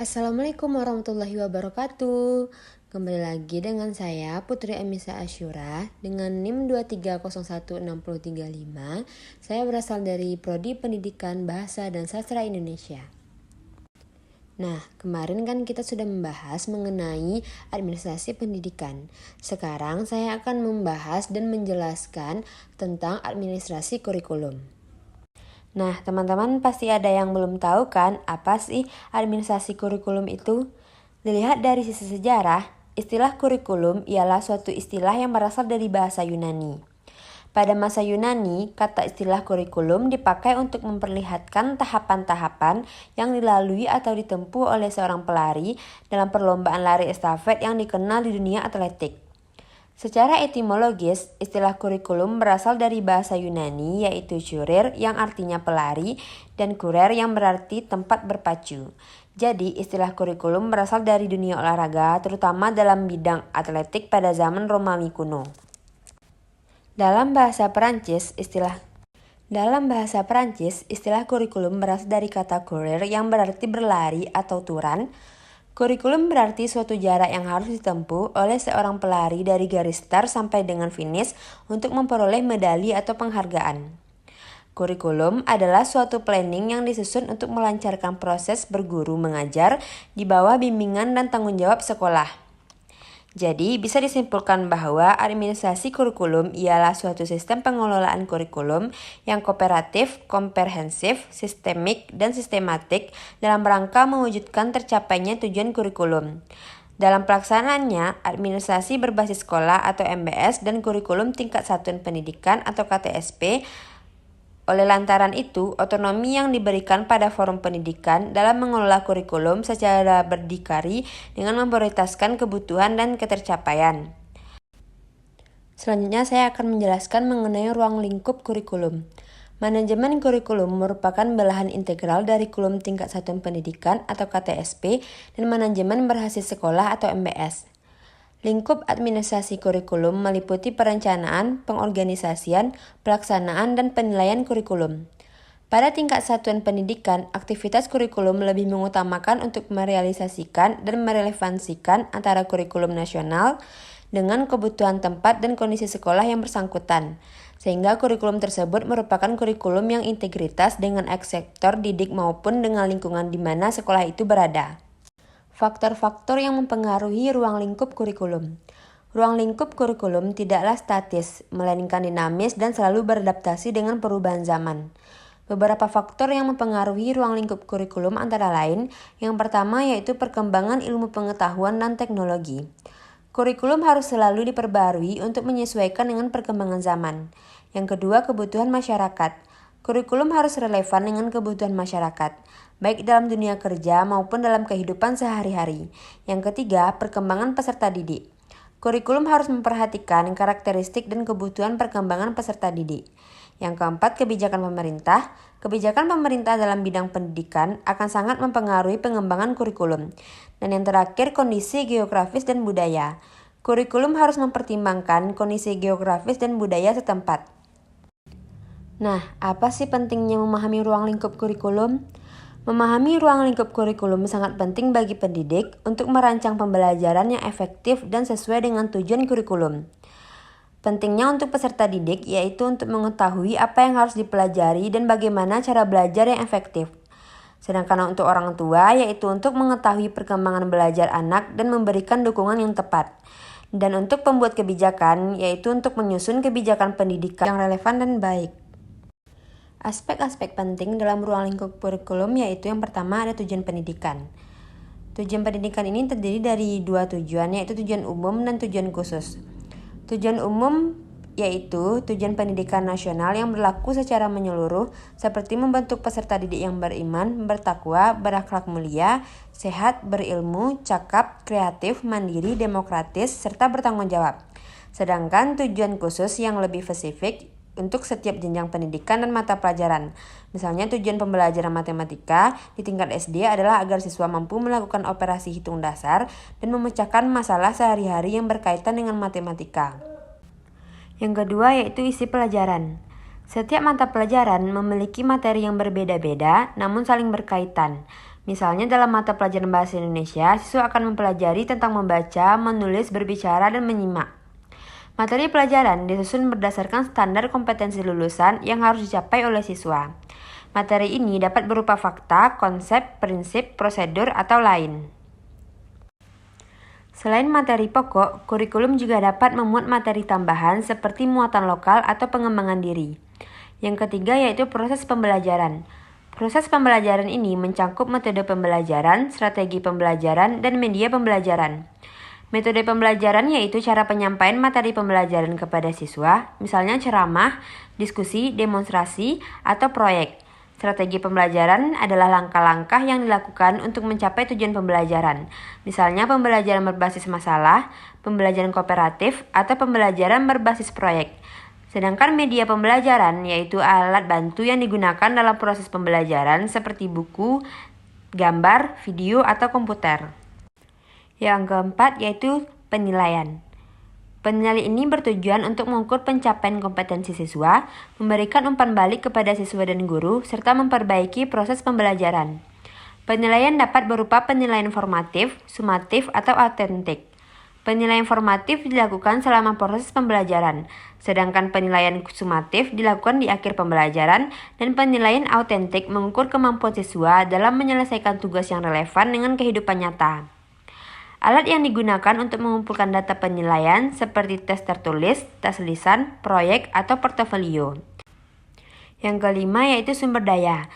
Assalamualaikum warahmatullahi wabarakatuh. Kembali lagi dengan saya Putri Emisa Asyura dengan NIM 2301635. Saya berasal dari Prodi Pendidikan Bahasa dan Sastra Indonesia. Nah, kemarin kan kita sudah membahas mengenai administrasi pendidikan. Sekarang saya akan membahas dan menjelaskan tentang administrasi kurikulum. Nah, teman-teman pasti ada yang belum tahu kan apa sih administrasi kurikulum itu? Dilihat dari sisi sejarah, istilah kurikulum ialah suatu istilah yang berasal dari bahasa Yunani. Pada masa Yunani, kata istilah kurikulum dipakai untuk memperlihatkan tahapan-tahapan yang dilalui atau ditempuh oleh seorang pelari dalam perlombaan lari estafet yang dikenal di dunia atletik. Secara etimologis, istilah kurikulum berasal dari bahasa Yunani yaitu kurir yang artinya pelari dan kurer yang berarti tempat berpacu. Jadi, istilah kurikulum berasal dari dunia olahraga terutama dalam bidang atletik pada zaman Romawi kuno. Dalam bahasa Perancis, istilah kurikulum berasal dari kata courir yang berarti berlari atau turan. Kurikulum berarti suatu jarak yang harus ditempuh oleh seorang pelari dari garis start sampai dengan finish untuk memperoleh medali atau penghargaan. Kurikulum adalah suatu planning yang disusun untuk melancarkan proses berguru mengajar di bawah bimbingan dan tanggung jawab sekolah. Jadi, bisa disimpulkan bahwa administrasi kurikulum ialah suatu sistem pengelolaan kurikulum yang kooperatif, komprehensif, sistemik, dan sistematik dalam rangka mewujudkan tercapainya tujuan kurikulum. Dalam pelaksanaannya, administrasi berbasis sekolah atau MBS dan kurikulum tingkat satuan pendidikan atau KTSP. Oleh lantaran itu, otonomi yang diberikan pada forum pendidikan dalam mengelola kurikulum secara berdikari dengan memprioritaskan kebutuhan dan ketercapaian. Selanjutnya saya akan menjelaskan mengenai ruang lingkup kurikulum. Manajemen kurikulum merupakan belahan integral dari kurikulum tingkat satuan pendidikan atau KTSP dan manajemen berbasis sekolah atau MBS. Lingkup administrasi kurikulum meliputi perencanaan, pengorganisasian, pelaksanaan, dan penilaian kurikulum. Pada tingkat satuan pendidikan, aktivitas kurikulum lebih mengutamakan untuk merealisasikan dan merelevansikan antara kurikulum nasional dengan kebutuhan tempat dan kondisi sekolah yang bersangkutan, sehingga kurikulum tersebut merupakan kurikulum yang integritas dengan sektor didik maupun dengan lingkungan di mana sekolah itu berada. Faktor-faktor yang mempengaruhi ruang lingkup kurikulum. Ruang lingkup kurikulum tidaklah statis, melainkan dinamis dan selalu beradaptasi dengan perubahan zaman. Beberapa faktor yang mempengaruhi ruang lingkup kurikulum antara lain, yang pertama yaitu perkembangan ilmu pengetahuan dan teknologi. Kurikulum harus selalu diperbarui untuk menyesuaikan dengan perkembangan zaman. Yang kedua, kebutuhan masyarakat. Kurikulum harus relevan dengan kebutuhan masyarakat, baik dalam dunia kerja maupun dalam kehidupan sehari-hari. Yang ketiga, perkembangan peserta didik. Kurikulum harus memperhatikan karakteristik dan kebutuhan perkembangan peserta didik. Yang keempat, kebijakan pemerintah. Kebijakan pemerintah dalam bidang pendidikan akan sangat mempengaruhi pengembangan kurikulum. Dan yang terakhir, kondisi geografis dan budaya. Kurikulum harus mempertimbangkan kondisi geografis dan budaya setempat. Nah, apa sih pentingnya memahami ruang lingkup kurikulum? Memahami ruang lingkup kurikulum sangat penting bagi pendidik untuk merancang pembelajaran yang efektif dan sesuai dengan tujuan kurikulum. Pentingnya untuk peserta didik yaitu untuk mengetahui apa yang harus dipelajari dan bagaimana cara belajar yang efektif. Sedangkan untuk orang tua yaitu untuk mengetahui perkembangan belajar anak dan memberikan dukungan yang tepat. Dan untuk pembuat kebijakan yaitu untuk menyusun kebijakan pendidikan yang relevan dan baik. Aspek-aspek penting dalam ruang lingkup kurikulum yaitu yang pertama ada tujuan pendidikan. Tujuan pendidikan ini terdiri dari dua tujuan yaitu tujuan umum dan tujuan khusus. Tujuan umum yaitu tujuan pendidikan nasional yang berlaku secara menyeluruh seperti membentuk peserta didik yang beriman, bertakwa, berakhlak mulia, sehat, berilmu, cakap, kreatif, mandiri, demokratis, serta bertanggung jawab. Sedangkan tujuan khusus yang lebih spesifik untuk setiap jenjang pendidikan dan mata pelajaran. Misalnya tujuan pembelajaran matematika di tingkat SD adalah agar siswa mampu melakukan operasi hitung dasar dan memecahkan masalah sehari-hari yang berkaitan dengan matematika. Yang kedua yaitu isi pelajaran. Setiap mata pelajaran memiliki materi yang berbeda-beda namun saling berkaitan. Misalnya dalam mata pelajaran Bahasa Indonesia, siswa akan mempelajari tentang membaca, menulis, berbicara, dan menyimak. Materi pelajaran disusun berdasarkan standar kompetensi lulusan yang harus dicapai oleh siswa. Materi ini dapat berupa fakta, konsep, prinsip, prosedur, atau lain. Selain materi pokok, kurikulum juga dapat memuat materi tambahan seperti muatan lokal atau pengembangan diri. Yang ketiga yaitu proses pembelajaran. Proses pembelajaran ini mencakup metode pembelajaran, strategi pembelajaran, dan media pembelajaran. Metode pembelajaran yaitu cara penyampaian materi pembelajaran kepada siswa, misalnya ceramah, diskusi, demonstrasi, atau proyek. Strategi pembelajaran adalah langkah-langkah yang dilakukan untuk mencapai tujuan pembelajaran, misalnya pembelajaran berbasis masalah, pembelajaran kooperatif, atau pembelajaran berbasis proyek. Sedangkan media pembelajaran yaitu alat bantu yang digunakan dalam proses pembelajaran seperti buku, gambar, video, atau komputer. Yang keempat yaitu penilaian. Penilaian ini bertujuan untuk mengukur pencapaian kompetensi siswa, memberikan umpan balik kepada siswa dan guru, serta memperbaiki proses pembelajaran. Penilaian dapat berupa penilaian formatif, sumatif, atau autentik. Penilaian formatif dilakukan selama proses pembelajaran, sedangkan penilaian sumatif dilakukan di akhir pembelajaran, dan penilaian autentik mengukur kemampuan siswa dalam menyelesaikan tugas yang relevan dengan kehidupan nyata. Alat yang digunakan untuk mengumpulkan data penilaian seperti tes tertulis, tes lisan, proyek, atau portofolio. Yang kelima yaitu sumber daya.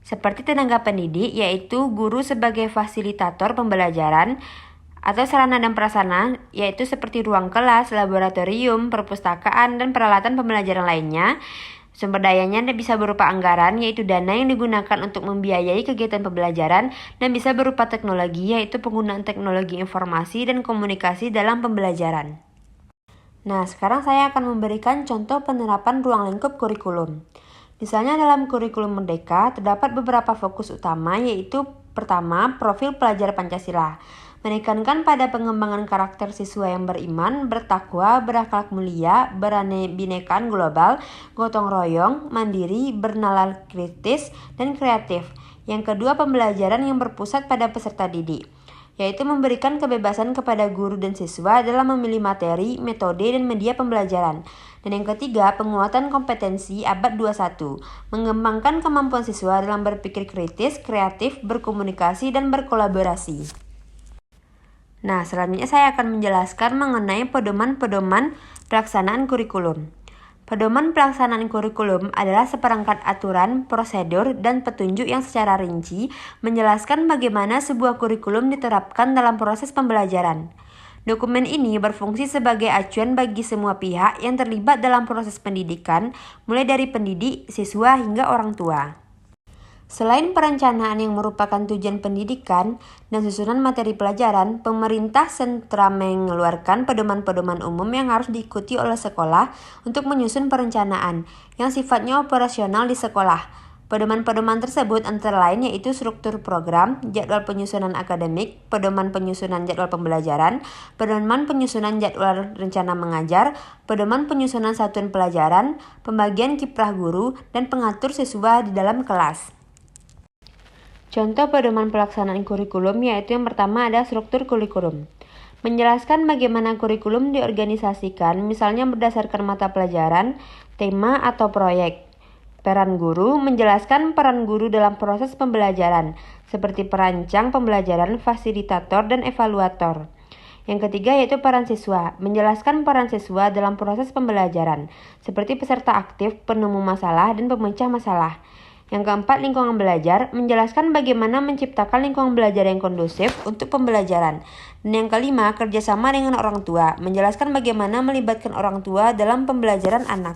Seperti tenaga pendidik yaitu guru sebagai fasilitator pembelajaran, atau sarana dan prasarana yaitu seperti ruang kelas, laboratorium, perpustakaan, dan peralatan pembelajaran lainnya. Sumber dayanya bisa berupa anggaran, yaitu dana yang digunakan untuk membiayai kegiatan pembelajaran, dan bisa berupa teknologi, yaitu penggunaan teknologi informasi dan komunikasi dalam pembelajaran. Nah, sekarang saya akan memberikan contoh penerapan ruang lingkup kurikulum. Misalnya dalam kurikulum Merdeka, terdapat beberapa fokus utama, yaitu pertama, profil pelajar Pancasila. Menekankan pada pengembangan karakter siswa yang beriman, bertakwa, berakhlak mulia, beranebinekaan global, gotong royong, mandiri, bernalar kritis, dan kreatif. Yang kedua, pembelajaran yang berpusat pada peserta didik, yaitu memberikan kebebasan kepada guru dan siswa dalam memilih materi, metode, dan media pembelajaran. Dan yang ketiga, penguatan kompetensi abad 21, mengembangkan kemampuan siswa dalam berpikir kritis, kreatif, berkomunikasi, dan berkolaborasi. Nah, selanjutnya saya akan menjelaskan mengenai pedoman-pedoman pelaksanaan kurikulum. Pedoman pelaksanaan kurikulum adalah seperangkat aturan, prosedur, dan petunjuk yang secara rinci menjelaskan bagaimana sebuah kurikulum diterapkan dalam proses pembelajaran. Dokumen ini berfungsi sebagai acuan bagi semua pihak yang terlibat dalam proses pendidikan, mulai dari pendidik, siswa, hingga orang tua. Selain perencanaan yang merupakan tujuan pendidikan dan susunan materi pelajaran, pemerintah sentra mengeluarkan pedoman-pedoman umum yang harus diikuti oleh sekolah untuk menyusun perencanaan yang sifatnya operasional di sekolah. Pedoman-pedoman tersebut antara lain yaitu struktur program, jadwal penyusunan akademik, pedoman penyusunan jadwal pembelajaran, pedoman penyusunan jadwal rencana mengajar, pedoman penyusunan satuan pelajaran, pembagian kiprah guru, dan pengatur siswa di dalam kelas. Contoh pedoman pelaksanaan kurikulum yaitu yang pertama ada struktur kurikulum. Menjelaskan bagaimana kurikulum diorganisasikan, misalnya berdasarkan mata pelajaran, tema, atau proyek. Peran guru, menjelaskan peran guru dalam proses pembelajaran, seperti perancang pembelajaran, fasilitator, dan evaluator. Yang ketiga yaitu peran siswa, menjelaskan peran siswa dalam proses pembelajaran, seperti peserta aktif, penemu masalah, dan pemecah masalah. Yang keempat, lingkungan belajar, menjelaskan bagaimana menciptakan lingkungan belajar yang kondusif untuk pembelajaran. Dan yang kelima, kerjasama dengan orang tua, menjelaskan bagaimana melibatkan orang tua dalam pembelajaran anak.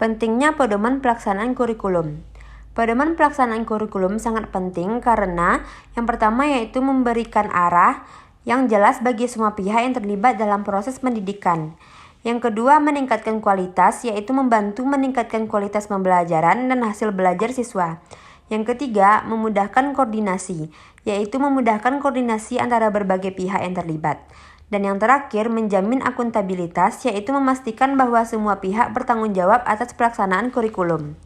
Pentingnya pedoman pelaksanaan kurikulum. Pedoman pelaksanaan kurikulum sangat penting karena yang pertama yaitu memberikan arah yang jelas bagi semua pihak yang terlibat dalam proses pendidikan. Yang kedua, meningkatkan kualitas, yaitu membantu meningkatkan kualitas pembelajaran dan hasil belajar siswa. Yang ketiga, memudahkan koordinasi, yaitu memudahkan koordinasi antara berbagai pihak yang terlibat. Dan yang terakhir, menjamin akuntabilitas, yaitu memastikan bahwa semua pihak bertanggung jawab atas pelaksanaan kurikulum.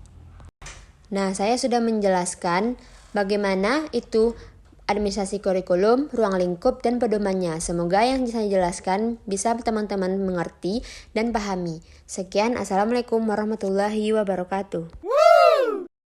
Nah, saya sudah menjelaskan bagaimana itu administrasi kurikulum, ruang lingkup, dan pedomannya. Semoga yang saya jelaskan bisa teman-teman mengerti dan pahami. Sekian, Assalamualaikum warahmatullahi wabarakatuh.